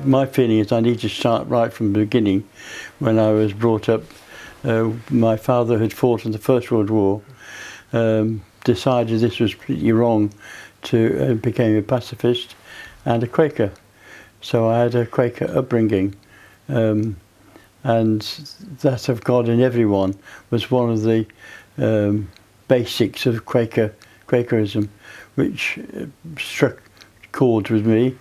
my feeling is I need to start right from the beginning. When I was brought up, my father had fought in the First World War, decided this was pretty wrong, to became a pacifist and a Quaker. So I had a Quaker upbringing, and that of God in everyone was one of the basics of Quakerism, which struck chords with me,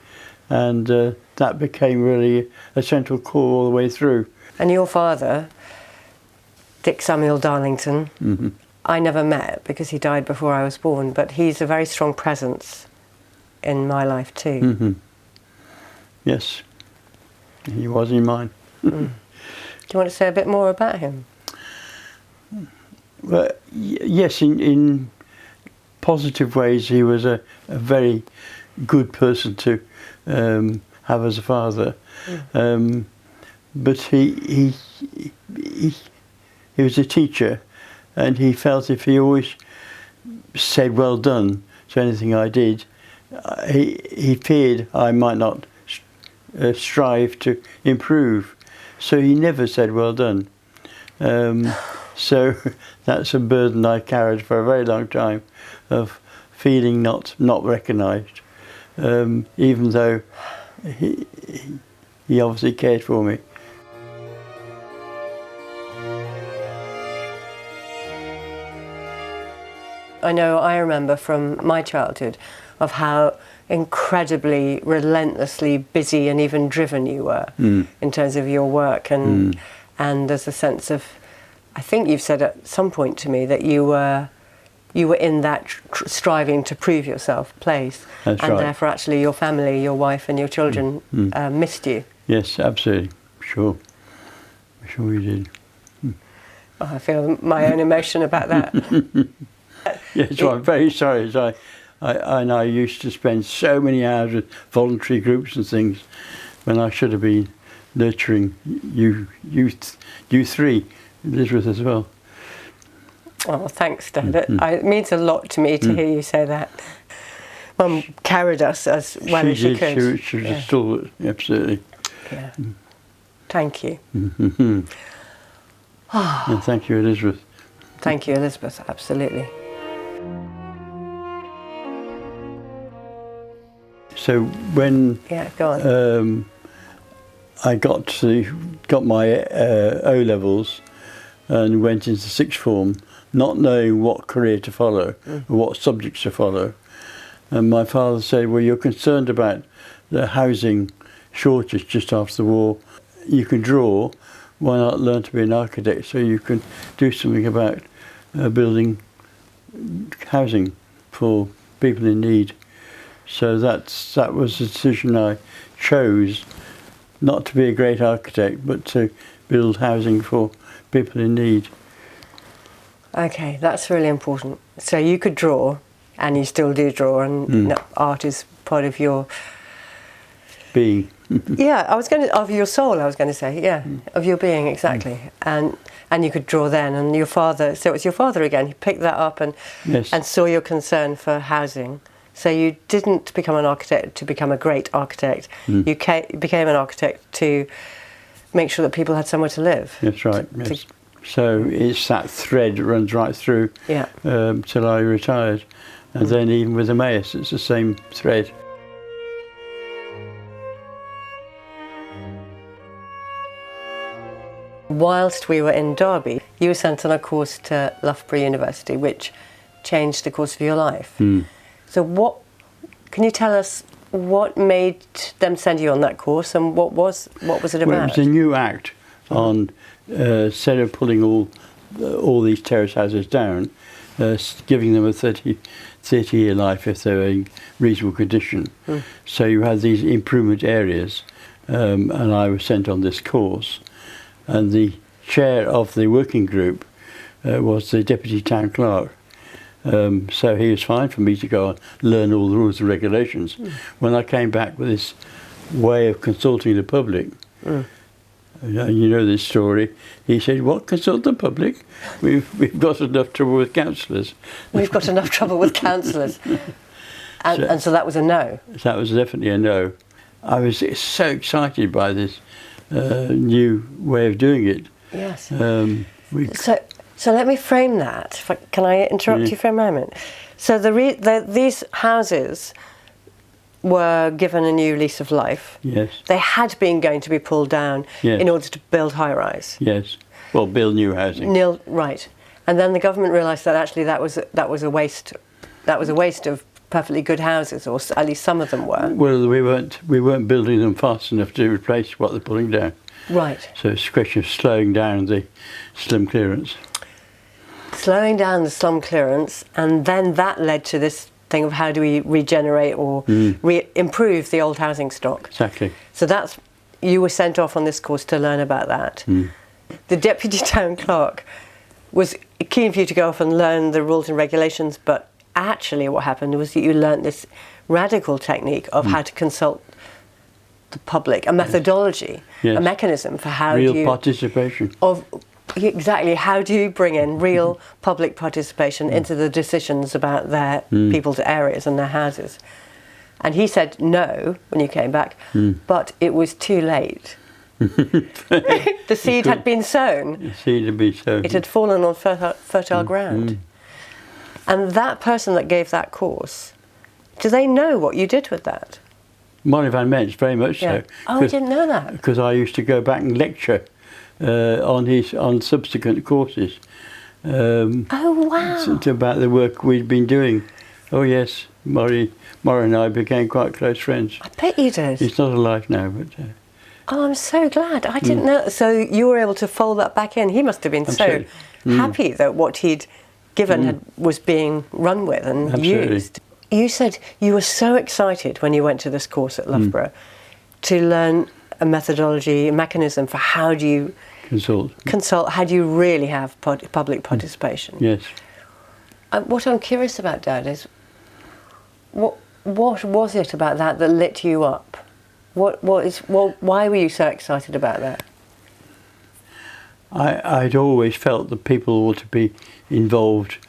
and that became really a central core all the way through. And your father, Dick Samuel Darlington, Mm-hmm. I never met because he died before I was born, but he's a very strong presence in my life too. Mm-hmm. Yes, he was in mine. Do you want to say a bit more about him? Well, yes, in positive ways, he was a very good person to have as a father. But he was a teacher, and he felt if he always said well done to anything I did, he feared I might not strive to improve. So he never said well done. So that's a burden I carried for a very long time, of feeling not recognised, even though he obviously cared for me. I remember from my childhood of how incredibly, relentlessly busy and even driven you were in terms of your work, and there's a sense of, I think you've said at some point to me that you were in that striving to prove yourself place. That's and right. Therefore actually your family, your wife and your children missed you. Yes, absolutely, sure we did. Oh, I feel my own emotion about that. Yes, well, I'm very sorry. I used to spend so many hours with voluntary groups and things when I should have been nurturing you three, Elizabeth as well. Oh, thanks, Dad. It means a lot to me to hear you say that. Mum carried us as well as she could. She was a stalwart, absolutely. Yeah. Thank you. And thank you, Elizabeth. Thank you, Elizabeth, absolutely. So when Go on. I got my O levels and went into sixth form, not knowing what career to follow, or what subjects to follow, and my father said, "Well, you're concerned about the housing shortage just after the war. You can draw. Why not learn to be an architect so you can do something about building housing for people in need?" So that was the decision I chose, not to be a great architect, but to build housing for people in need. Okay, that's really important. So you could draw, and you still do draw, and art is part of your being. Yeah, of your soul. I was going to say, of your being, exactly. And you could draw then, and your father. So it was your father again. He picked that up and saw your concern for housing. So you didn't become an architect to become a great architect. You became an architect to make sure that people had somewhere to live. That's right. Yes. So it's that thread that runs right through till I retired, and then even with Emmaus, it's the same thread. Whilst we were in Derby, you were sent on a course to Loughborough University, which changed the course of your life. So can you tell us what made them send you on that course, and what was it about? Well, it was a new act on, instead of pulling all these terrace houses down, giving them a 30-year life if they were in reasonable condition. So you had these improvement areas, and I was sent on this course. And the chair of the working group was the deputy town clerk. So he was fine for me to go and learn all the rules and regulations. When I came back with this way of consulting the public, you know this story, he said, "What, consult the public? We've got enough trouble with councillors." We've got enough trouble with councillors. And so that was a no? That was definitely a no. I was so excited by this new way of doing it. Yes. So let me frame that. Can I interrupt you for a moment? So these houses were given a new lease of life. Yes. They had been going to be pulled down in order to build high-rise. Yes. Well, build new housing. Right. And then the government realised that actually that was a waste. That was a waste of perfectly good houses, or at least some of them were. Well, we weren't building them fast enough to replace what they're pulling down. Right. So it's a question of slowing down the slum clearance. Slowing down the slum clearance, and then that led to this thing of how do we regenerate or improve the old housing stock. Exactly. So you were sent off on this course to learn about that. The deputy town clerk was keen for you to go off and learn the rules and regulations, but actually what happened was that you learnt this radical technique of how to consult the public, a methodology, a mechanism for how real participation. Exactly, how do you bring in real public participation into the decisions about their people's areas and their houses? And he said no when you came back, but it was too late. The seed had been sown. The seed had been sown. It had fallen on fertile ground. And that person that gave that course, do they know what you did with that? Molly Van Ments, very much so. Oh, I didn't know that. Because I used to go back and lecture on subsequent courses. Oh, wow. About the work we'd been doing. Oh, yes, Murray and I became quite close friends. I bet you did. He's not alive now, but... Oh, I'm so glad. I didn't know. So you were able to fold that back in. He must have been so happy that what he'd given was being run with and used. You said you were so excited when you went to this course at Loughborough to learn a methodology, a mechanism for how do you consult, how do you really have public participation. Yes. What I'm curious about, Dad, is what was it about that lit you up? Why were you so excited about that? I'd always felt that people ought to be involved,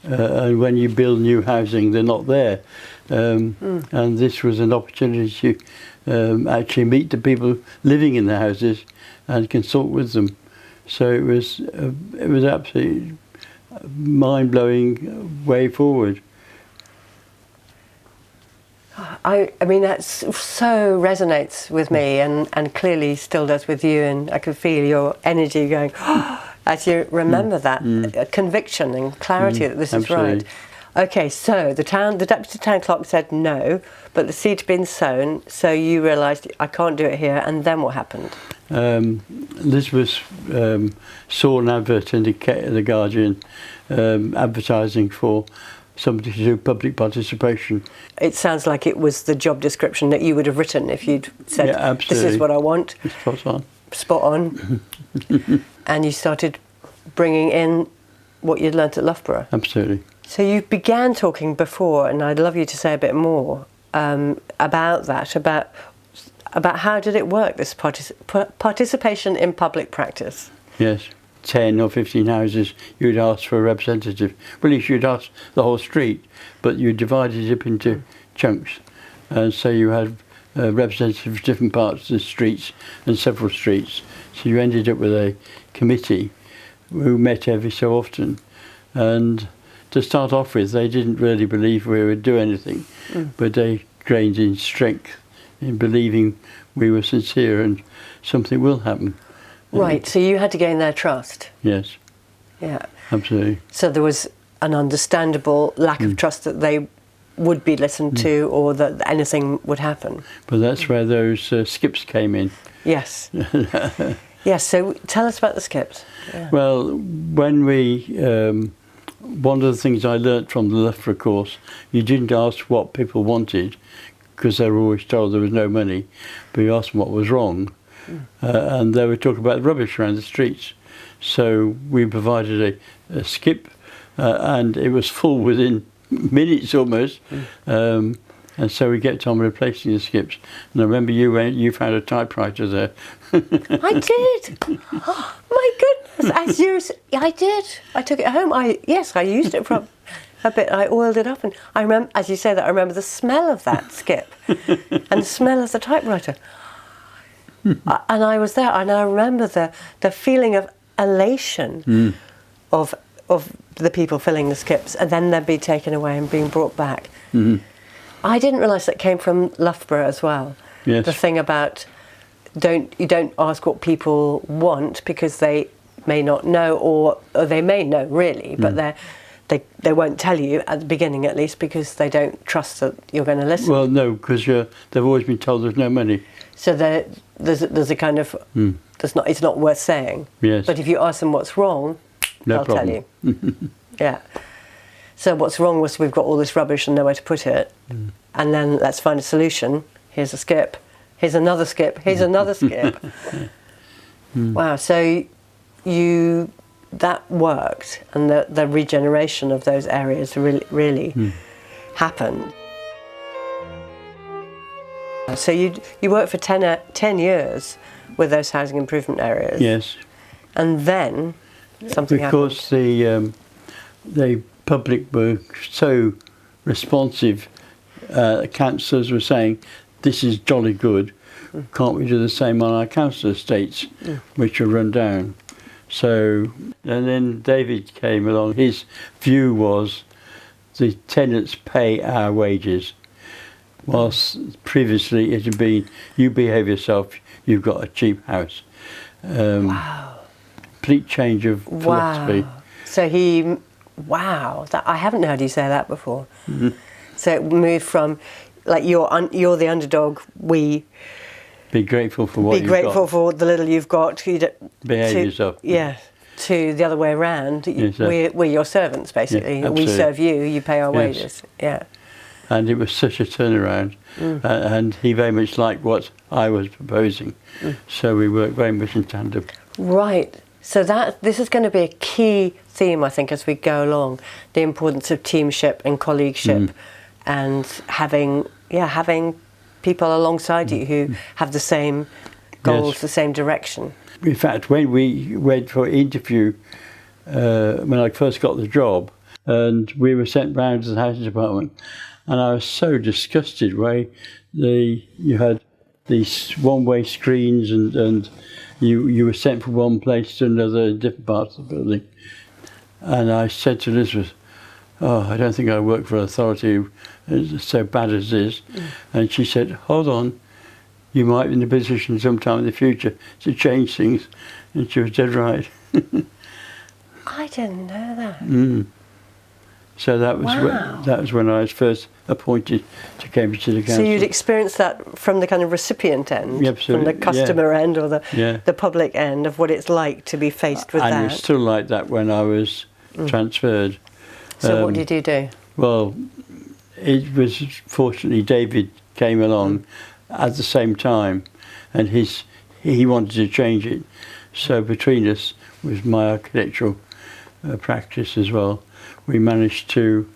and when you build new housing, they're not there. And this was an opportunity to actually meet the people living in the houses and consult with them. So it was absolutely a mind-blowing way forward. I mean, that so resonates with me and clearly still does with you, and I can feel your energy going as you remember that conviction and clarity that this is right. Okay, so the deputy town clerk said no, but the seed had been sown, so you realised I can't do it here, and then what happened? Elizabeth saw an advert in the Guardian advertising for somebody to do public participation. It sounds like it was the job description that you would have written if you'd said, this is what I want. Spot on. Spot on. And you started bringing in what you'd learnt at Loughborough. Absolutely. So you began talking before, and I'd love you to say a bit more about that, about how did it work, this participation in public practice? Yes. 10 or 15 houses, you'd ask for a representative. Well, you'd ask the whole street, but you divided it up into chunks. And so you had representatives of different parts of the streets and several streets. So you ended up with a committee who met every so often. And to start off with, they didn't really believe we would do anything, but they gained in strength in believing we were sincere and something will happen. Right, so you had to gain their trust. Yes. Yeah. Absolutely. So there was an understandable lack of trust that they would be listened to or that anything would happen. But that's where those skips came in. Yes. Yes, so tell us about the skips. Yeah. Well, when one of the things I learnt from the Loughborough course, you didn't ask what people wanted because they were always told there was no money, but you asked them what was wrong. And they were talking about rubbish around the streets. So we provided a skip, and it was full within minutes almost. And so we kept on replacing the skips. And I remember you found a typewriter there. I did. Oh, my goodness! I did. I took it home. I used it a bit. I oiled it up, and I remember, as you say that, I remember the smell of that skip and the smell of the typewriter. And I was there, and I remember the feeling of elation of the people filling the skips, and then they'd be taken away and being brought back. I didn't realise that came from Loughborough as well. Yes. The thing about you don't ask what people want because they may not know, or they may know really, but they won't tell you at the beginning, at least, because they don't trust that you're going to listen. Well, no, because they've always been told there's no money. So there's a kind of it's not worth saying. Yes. But if you ask them what's wrong, they'll tell you. Yeah. So what's wrong was we've got all this rubbish and nowhere to put it, and then let's find a solution. Here's a skip. Here's another skip. Here's another skip. Wow. So that worked, and the regeneration of those areas really happened. So you worked for 10 years with those housing improvement areas. Yes. And then something happened. Because the public were so responsive, councillors were saying, this is jolly good, can't we do the same on our council estates, which are run down? So, and then David came along. His view was the tenants pay our wages, whilst previously it had been, you behave yourself, you've got a cheap house. Wow. Complete change of philosophy. Wow. So that, I haven't heard you say that before. So it moved from, like, you're the underdog, be grateful for what you've got. Be grateful for the little you've got. Behave yourself. Yeah. To the other way around. Yes, we're your servants, basically. Yeah, we serve you, you pay our wages. Yeah. And it was such a turnaround. And he very much liked what I was proposing. So we worked very much in tandem. Right. So this is going to be a key theme, I think, as we go along. The importance of teamship and colleagueship, and having people alongside you who have the same goals, the same direction. In fact, when we went for interview, when I first got the job, and we were sent round to the housing department, and I was so disgusted where you had these one-way screens, and you were sent from one place to another in different parts of the building. And I said to Elizabeth, I don't think I work for an authority as so bad as this. And she said, hold on, you might be in a position sometime in the future to change things. And she was dead right. I didn't know that. So that was when I was first appointed to Cambridge City Council. So you'd experienced that from the kind of recipient end, absolutely, from the customer end, or the public end of what it's like to be faced with that. And it was still like that when I was transferred. So what did you do? Well, it was fortunately David came along at the same time, and he wanted to change it. So between us, with my architectural practice as well, we managed to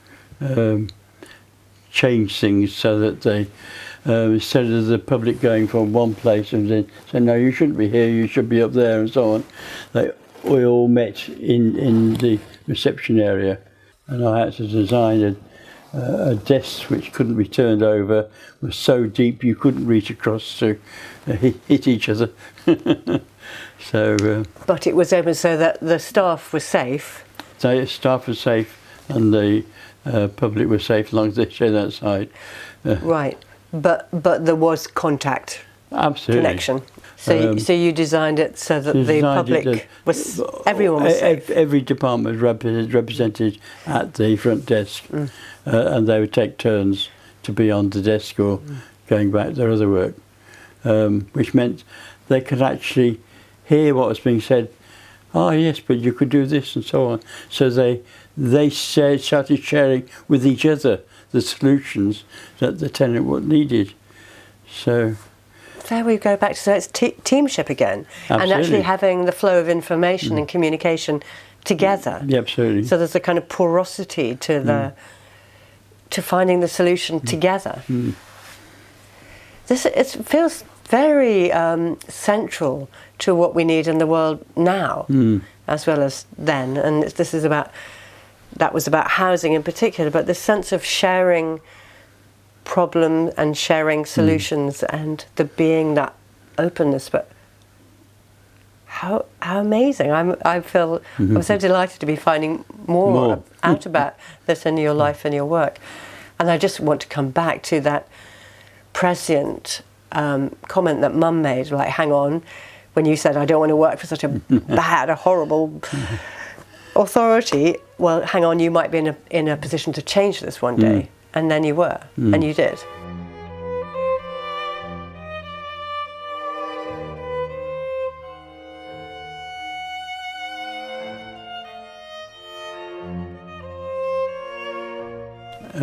change things so that they, instead of the public going from one place and then saying, no, you shouldn't be here, you should be up there, and so on, we all met in the reception area, and I had to design a desk which couldn't be turned over, was so deep you couldn't reach across to hit each other. So, but it was open so that the staff was safe. The staff was safe, and the public was safe as long as they stayed outside. Right, but there was contact. Absolutely. Connection. So you designed it so that the public everyone was safe. Every department was represented at the front desk, and they would take turns to be on the desk or going back to their other work, which meant they could actually hear what was being said. Oh yes, but you could do this and so on. So they started sharing with each other the solutions that the tenant needed. So there we go back to, so it's teamship again. Absolutely. And actually having the flow of information and communication together. Yeah, absolutely. So there's a kind of porosity to to finding the solution together. It feels very central to what we need in the world now, as well as then. And this is about that was about housing in particular, but this sense of sharing problems and sharing solutions and the being that openness. But how amazing! I feel I'm so delighted to be finding more out about this in your life and your work. And I just want to come back to that prescient comment that Mum made, like, hang on, when you said, I don't want to work for such a bad, a horrible authority. Well, hang on, you might be in a position to change this one day. And then you were, and you did.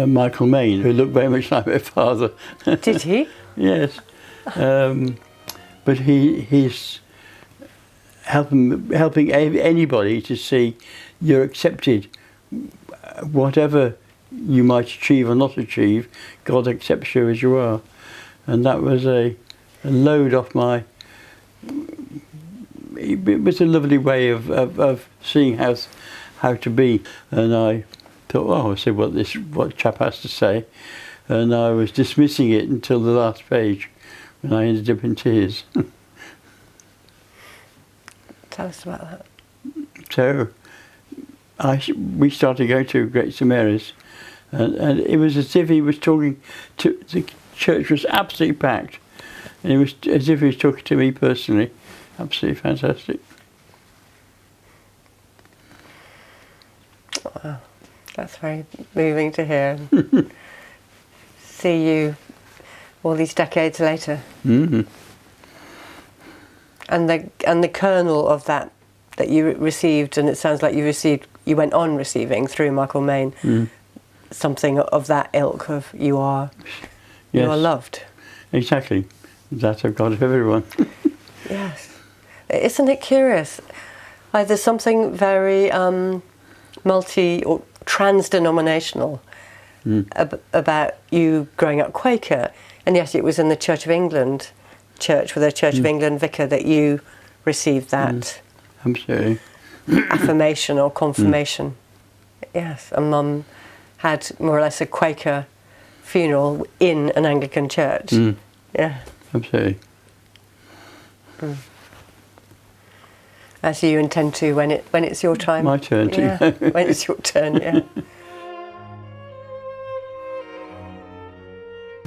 Michael Maine, who looked very much like my father. Did he? Yes. But he's helping anybody to see you're accepted. Whatever you might achieve or not achieve, God accepts you as you are. And that was a load off my... It was a lovely way of seeing how to be. And I thought, oh, I'll see what chap has to say. And I was dismissing it until the last page, when I ended up in tears. Tell us about that. So we started going to Great St Mary's, and it was as if he was talking to... The church was absolutely packed, and it was as if he was talking to me personally. Absolutely fantastic. Wow, that's very moving to hear. See you all these decades later. Mm-hmm. And the kernel of that you received, and it sounds like you went on receiving through Michael Maine, something of that ilk of you are loved. Exactly. That's of God of everyone. Yes. Isn't it curious? There's something very multi or trans-denominational about you growing up Quaker. And yes, it was in the Church of England church, with a Church of England vicar, that you received that Absolutely. affirmation or confirmation. Yes, and Mum had more or less a Quaker funeral in an Anglican church. Yeah. Absolutely. As you intend to when it's your time. My turn too. Yeah, when it's your turn, yeah.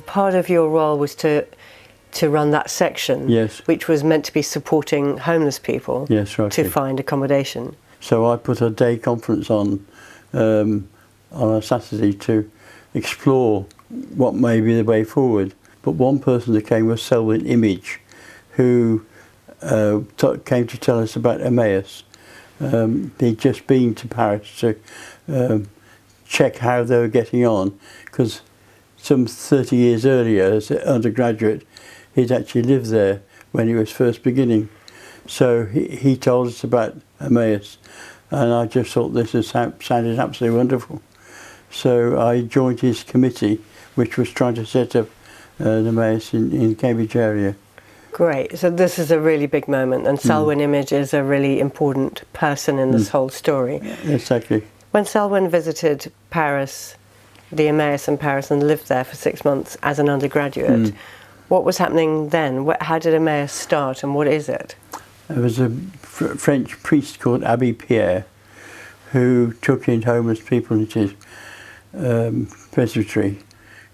Part of your role was to run that section, Yes. which was meant to be supporting homeless people, Yes, right. to find accommodation. So I put a day conference on a Saturday to explore what may be the way forward. But one person that came was Selwyn Image, who came to tell us about Emmaus. He'd just been to Paris to check how they were getting on, because some 30 years earlier, as an undergraduate, he'd actually lived there when he was first beginning. So he told us about Emmaus, and I just thought this sounded absolutely wonderful. So I joined his committee, which was trying to set up an Emmaus in the Cambridge area. Great. So this is a really big moment, and Selwyn Image is a really important person in this whole story. Exactly. When Selwyn visited Paris, the Emmaus in Paris, and lived there for 6 months as an undergraduate, what was happening then? How did Emmaus start, and what is it? There was a French priest called Abbé Pierre who took in homeless people into his presbytery.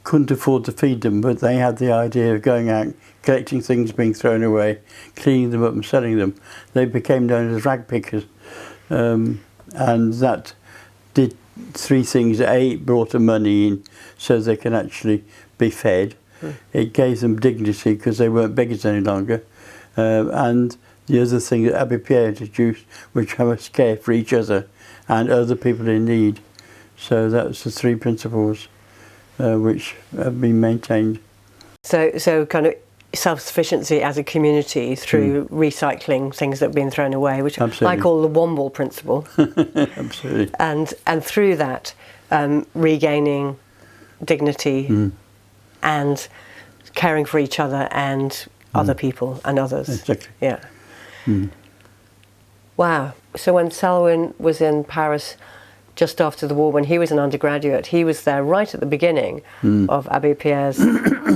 Couldn't afford to feed them, but they had the idea of going out, collecting things being thrown away, cleaning them up and selling them. They became known as rag pickers, and that did three things. A, it brought them money in so they can actually be fed. It gave them dignity because they weren't beggars any longer. And the other thing that Abbé Pierre introduced, which was care for each other and other people in need. So that was the three principles which have been maintained. So kind of self-sufficiency as a community through recycling things that have been thrown away, which Absolutely. I call the Womble principle. Absolutely. And through that, regaining dignity and caring for each other and other people and others. Exactly. Yeah. Wow. So when Selwyn was in Paris, just after the war when he was an undergraduate. He was there right at the beginning of Abbé Pierre's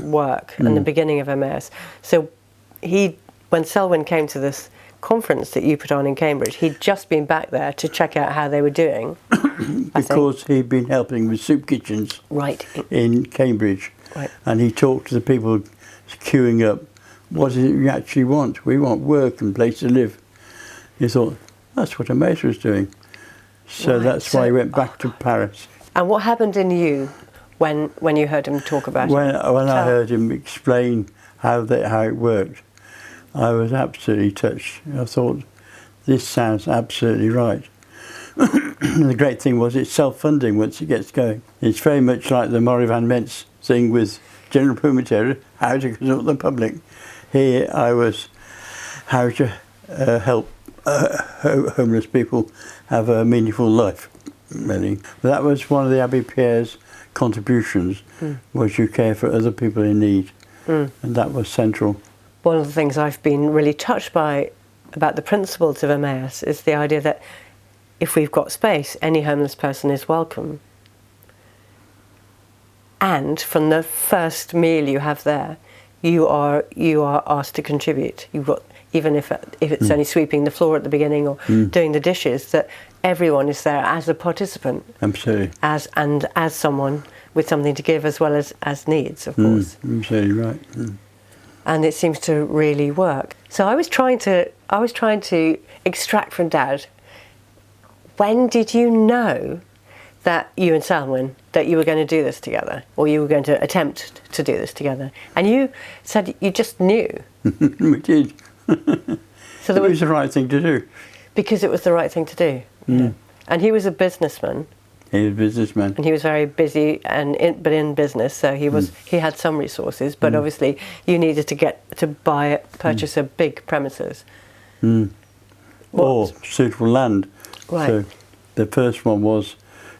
work and the beginning of Emmaus. So when Selwyn came to this conference that you put on in Cambridge, he'd just been back there to check out how they were doing. Because he'd been helping with soup kitchens in Cambridge. Right. And he talked to the people queuing up, what is it you actually want? We want work and place to live. He thought, that's what Emmaus was doing. So that's why he went back to Paris. And what happened in you when you heard him talk about it? When I heard him explain how it worked, I was absolutely touched. I thought, this sounds absolutely right. The great thing was it's self-funding once it gets going. It's very much like the Maury van Mentz thing with General Pumateria, how to consult the public. Here I was how to help homeless people have a meaningful life, really. But that was one of the Abbé Pierre's contributions, was you care for other people in need. And that was central. One of the things I've been really touched by about the principles of Emmaus is the idea that if we've got space, any homeless person is welcome. And from the first meal you have there, you are asked to contribute. You've got, even if it's only sweeping the floor at the beginning or doing the dishes, that everyone is there as a participant. Absolutely. As someone with something to give as well as needs, of course. Absolutely right. And it seems to really work. So I was trying to extract from Dad, when did you know that you and Selwyn, that you were going to do this together, or you were going to attempt to do this together? And you said you just knew. We did. So it was the right thing to do. Because it was the right thing to do. Yeah. And he was a businessman. He was a businessman. And he was very busy but in business, so he had some resources, but obviously you needed to purchase a big premises. Or suitable land. Right. So the first one was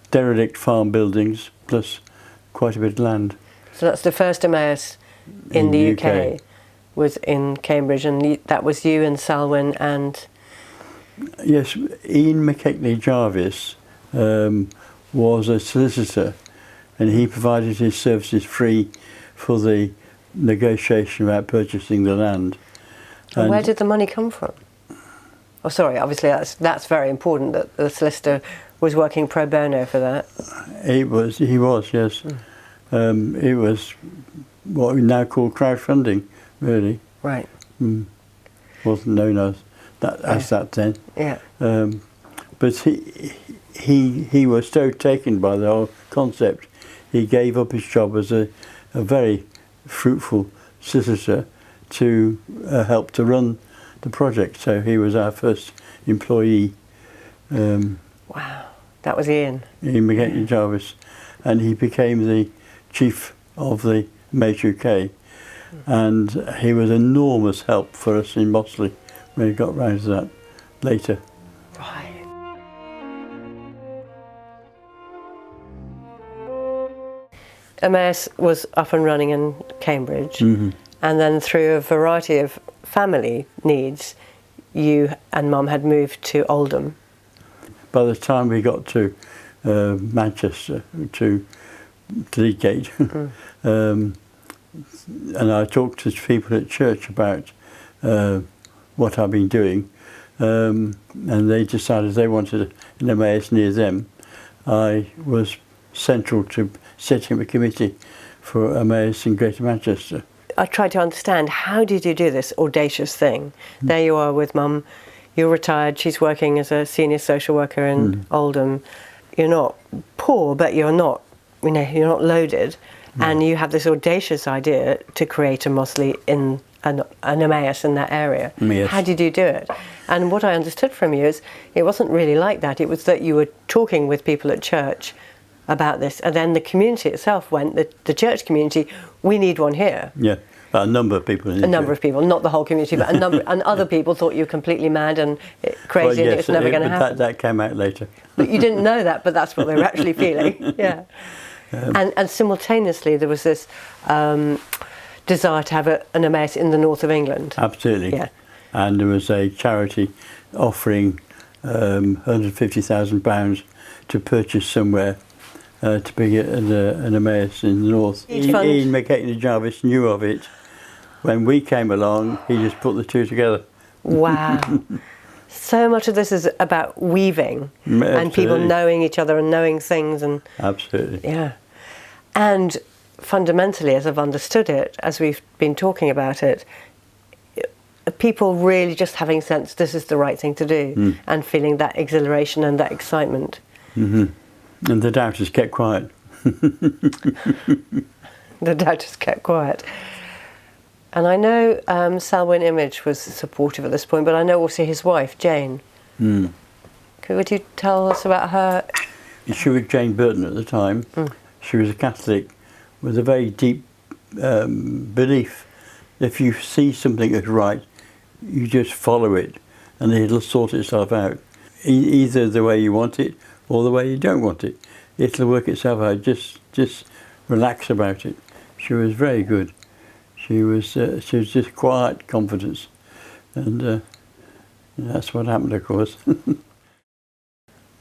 derelict farm buildings plus quite a bit of land. So that's the first Emmaus in the UK was in Cambridge, and that was you and Selwyn and... Yes, Ian McKechnie Jarvis was a solicitor, and he provided his services free for the negotiation about purchasing the land. And where did the money come from? Oh, sorry, obviously that's very important that the solicitor was working pro bono for that. He was, yes. It was what we now call crowdfunding, really. Right. Wasn't known as that then. Yeah. But he was so taken by the whole concept, he gave up his job as a very fruitful solicitor to help to run the project. So he was our first employee. Wow, that was Ian. Ian McKechnie Jarvis, and he became the chief of the Emmaus UK, and he was enormous help for us in Mossley when we got round to that later. Right. Emmaus was up and running in Cambridge, and then through a variety of family needs, you and Mum had moved to Oldham. By the time we got to Manchester, to Leadgate, and I talked to people at church about what I've been doing, and they decided they wanted an Emmaus near them. I was central to setting up a committee for Emmaus in Greater Manchester. I tried to understand, how did you do this audacious thing? There you are with Mum, you're retired, she's working as a senior social worker in Oldham. You're not poor, but you're not loaded, and you have this audacious idea to create a Mossley in an Emmaus in that area. Yes. How did you do it? And what I understood from you is it wasn't really like that. It was that you were talking with people at church about this, and then the community itself went, the church community, we need one here. Yeah, a number of people. A number of people, not the whole community, but a number, and other people thought you were completely mad and crazy, and it was never going to happen. That came out later. But you didn't know that, but that's what they were actually feeling. Yeah. And simultaneously there was this desire to have an Emmaus in the north of England. Absolutely. Yeah. And there was a charity offering £150,000 to purchase somewhere to be an Emmaus in the north. Ian McKechnie-Jarvis knew of it. When we came along, he just put the two together. Wow. So much of this is about weaving and people knowing each other and knowing things. And absolutely. Yeah. And fundamentally, as I've understood it, as we've been talking about it, people really just having sense this is the right thing to do and feeling that exhilaration and that excitement. And the doubters kept quiet. The doubters kept quiet. And I know Selwyn Image was supportive at this point, but I know also his wife, Jane. Would you tell us about her? She was Jane Burton at the time. She was a Catholic with a very deep belief. If you see something that's right, you just follow it and it'll sort itself out. Either the way you want it or the way you don't want it. It'll work itself out. Just relax about it. She was very good. She was just quiet confidence, and that's what happened, of course.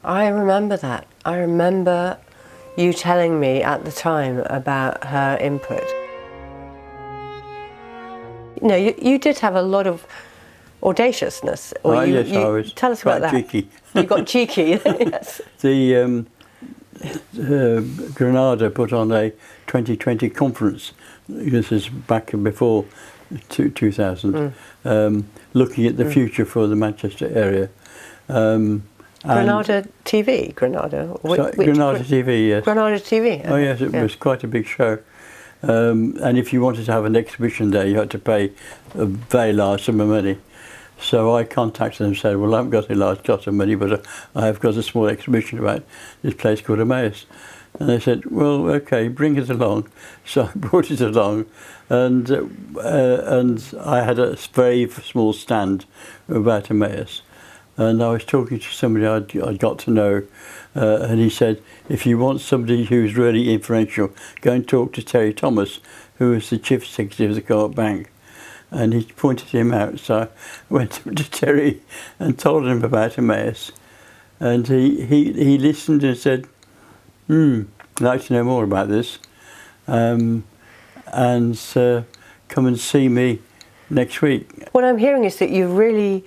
I remember that. I remember you telling me at the time about her input. You know, you did have a lot of audaciousness. Yes, I was. Tell us about that. Cheeky. You got cheeky. Yes. The Granada put on a 2020 conference. This is back before 2000, looking at the future for the Manchester area. Granada TV? Granada? Granada TV, yes. Granada TV? Oh yes, it was quite a big show. And if you wanted to have an exhibition there, you had to pay a very large sum of money. So I contacted them and said, well, I haven't got a large cost of money, but I have got a small exhibition about this place called Emmaus. And they said, well, okay, bring it along. So I brought it along, and I had a very small stand about Emmaus. And I was talking to somebody I'd got to know, and he said, if you want somebody who's really influential, go and talk to Terry Thomas, who was the chief executive of the Co-op Bank. And he pointed him out, so I went to Terry and told him about Emmaus. And he listened and said, I'd like to know more about this. And come and see me next week. What I'm hearing is that you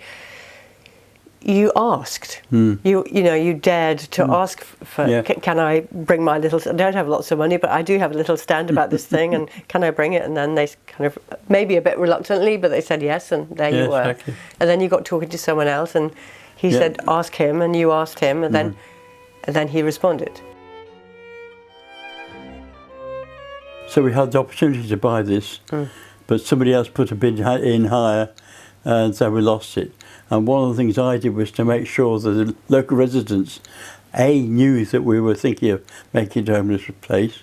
asked. You dared to ask for. Yeah. Can I bring my little? I don't have lots of money, but I do have a little stand about this thing, and can I bring it? And then they kind of, maybe a bit reluctantly, but they said yes, and there you were. Exactly. And then you got talking to someone else, and he said, "Ask him," and you asked him, and then he responded. So we had the opportunity to buy this, but somebody else put a bid in higher, and so we lost it. And one of the things I did was to make sure that the local residents, knew that we were thinking of making it a homeless place.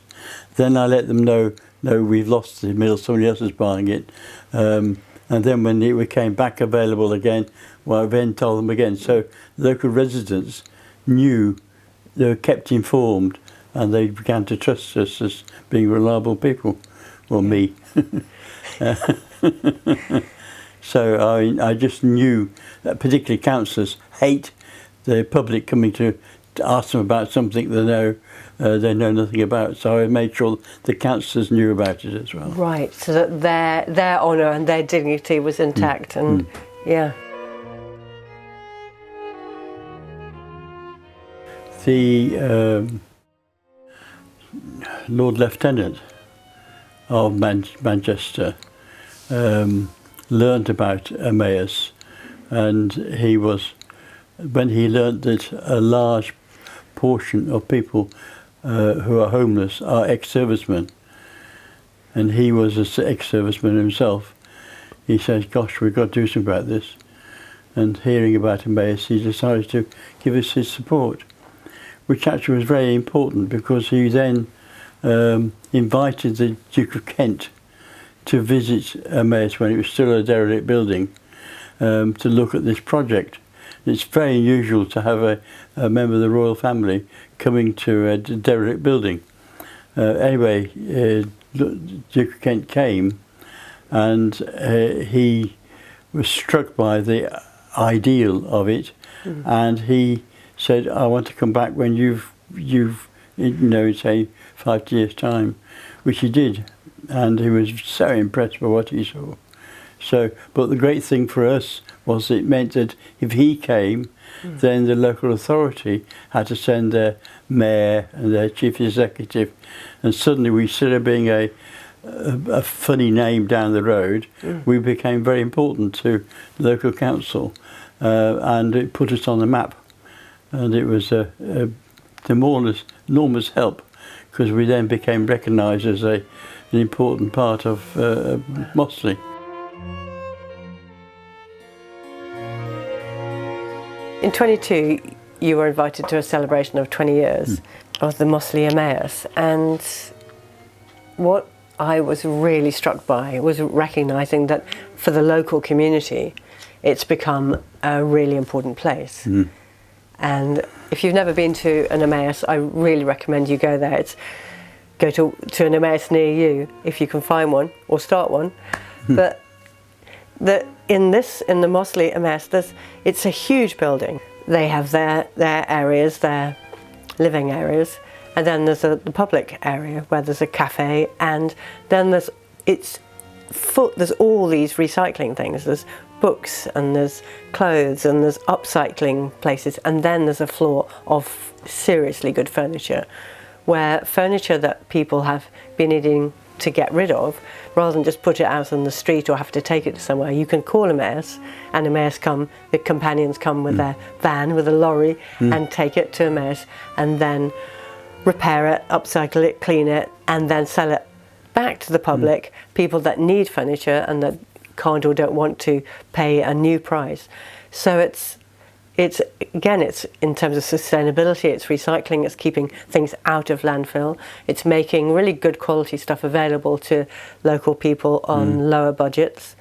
Then I let them know, no, we've lost the mill, somebody else is buying it. And then when it became back available again, well, I then told them again. So local residents knew, they were kept informed, and they began to trust us as being reliable people. Well, me. So I just knew that particularly councillors hate the public coming to ask them about something they know nothing about. So I made sure the councillors knew about it as well. Right, so that their honour and their dignity was intact, and yeah. The Lord Lieutenant of Manchester learned about Emmaus, and when he learned that a large portion of people who are homeless are ex-servicemen, and he was an ex-serviceman himself, he says, gosh, we've got to do something about this. And hearing about Emmaus, he decided to give us his support, which actually was very important, because he then invited the Duke of Kent to visit Emmaus when it was still a derelict building, to look at this project. It's very unusual to have a member of the royal family coming to a derelict building. Anyway, Duke of Kent came, and he was struck by the ideal of it, and he said, "I want to come back when you've say 5 years' time," which he did, and he was so impressed by what he saw. So, but the great thing for us was it meant that if he came, then the local authority had to send their mayor and their chief executive, and suddenly, we, instead of being a funny name down the road, we became very important to the local council, and it put us on the map, and it was an enormous help, because we then became recognised as an important part of Mossley. In 22, you were invited to a celebration of 20 years of the Mossley Emmaus, and what I was really struck by was recognising that for the local community, it's become a really important place. And if you've never been to an Emmaus, I really recommend you go there. Go to an Emmaus near you, if you can find one, or start one. But in the Mossley Emmaus, it's a huge building. They have their areas, their living areas, and then there's the public area where there's a cafe, and then there's all these recycling things. There's books, and there's clothes, and there's upcycling places, and then there's a floor of seriously good furniture, where furniture that people have been needing to get rid of, rather than just put it out on the street or have to take it to somewhere, you can call Emmaus, and the companions come with their van, with a lorry, and take it to Emmaus, and then repair it, upcycle it, clean it, and then sell it back to the public, people that need furniture and that can't or don't want to pay a new price. So it's in terms of sustainability, it's recycling, it's keeping things out of landfill, it's making really good quality stuff available to local people on lower budgets,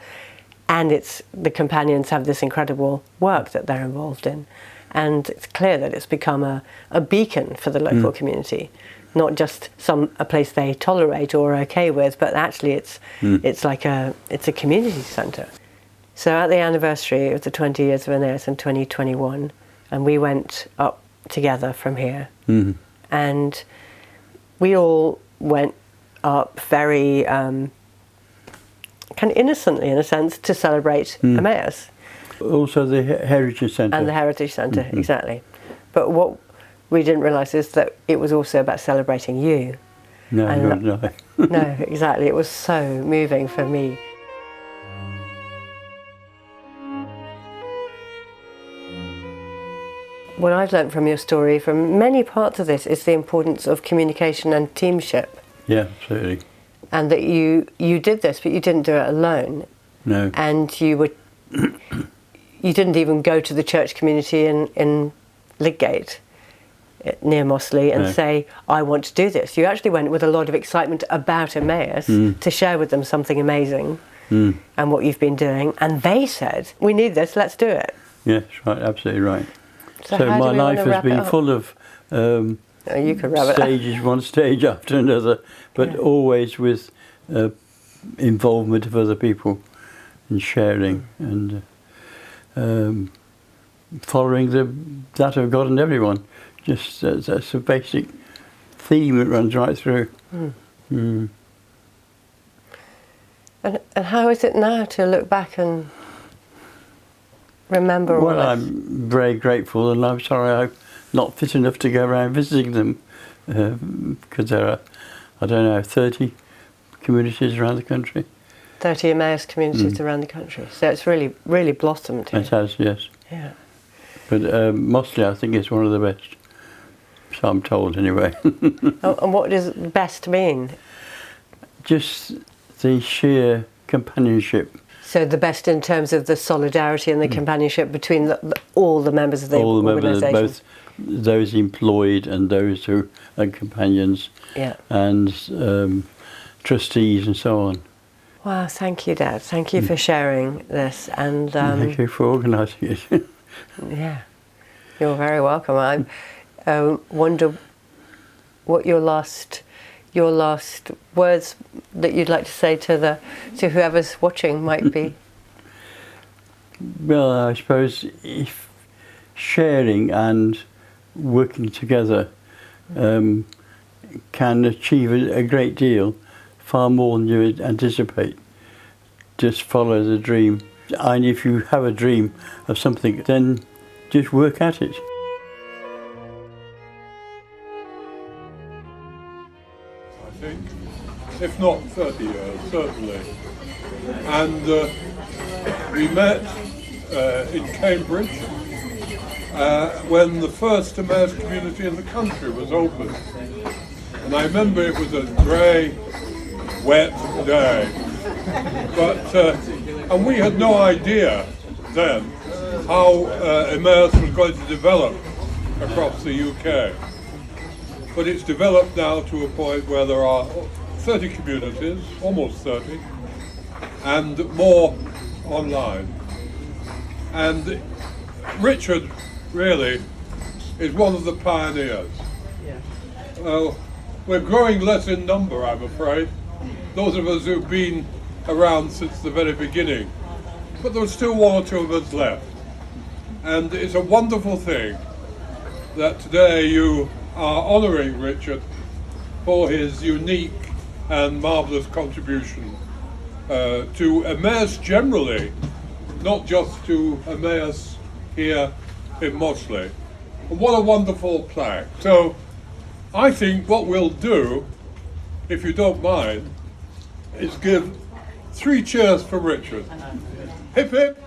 and the companions have this incredible work that they're involved in, and it's clear that it's become a beacon for the local community, not just a place they tolerate or are okay with, but actually it's a community centre. So at the anniversary of the 20 years of Emmaus in 2021, and we went up together from here, and we all went up very kind of innocently, in a sense, to celebrate Emmaus. Also the Heritage Centre. And the Heritage Centre, exactly. But what we didn't realise is that it was also about celebrating you. No. No, exactly. It was so moving for me. What I've learnt from your story, from many parts of this, is the importance of communication and teamship. Yeah, absolutely. And that you did this, but you didn't do it alone. No. And you didn't even go to the church community in Lidgate, near Mossley, and say, I want to do this. You actually went with a lot of excitement about Emmaus to share with them something amazing and what you've been doing. And they said, we need this, let's do it. Yes, right, absolutely right. So my life has been full of you could wrap stages, one stage after another, but always with involvement of other people and sharing and following that of God and everyone. Just that's a basic theme that runs right through. And how is it now to look back and remember all Well, this? I'm very grateful, and I'm sorry I'm not fit enough to go around visiting them, because there are, 30 communities around the country. 30 Emmaus communities around the country. So it's really, really blossomed here. It has, yes. Yeah. But Mossley, I think, is one of the best. So I'm told, anyway. And what does best mean? Just the sheer companionship. So the best in terms of the solidarity and the companionship between all the members of the organisation? Both those employed and those who are companions, and trustees and so on. Wow, thank you, Dad. Thank you for sharing this. And thank you for organising it. Yeah, you're very welcome. I wonder what your last words that you'd like to say to whoever's watching might be. Well, I suppose if sharing and working together can achieve a great deal, far more than you would anticipate. Just follow the dream. And if you have a dream of something, then just work at it. I think, if not 30 years, certainly. And we met in Cambridge when the first Emmaus community in the country was opened. And I remember it was a grey, wet day. But, and we had no idea then how Emmaus was going to develop across the UK. But it's developed now to a point where there are 30 communities, almost 30, and more online. And Richard really is one of the pioneers. We're growing less in number, I'm afraid, those of us who've been around since the very beginning, but there's still one or two of us left. And it's a wonderful thing that today you are honouring Richard for his unique and marvellous contribution to Emmaus generally, not just to Emmaus here in Mossley. And what a wonderful plaque. So I think what we'll do, if you don't mind, is give 3 cheers for Richard. Hip hip!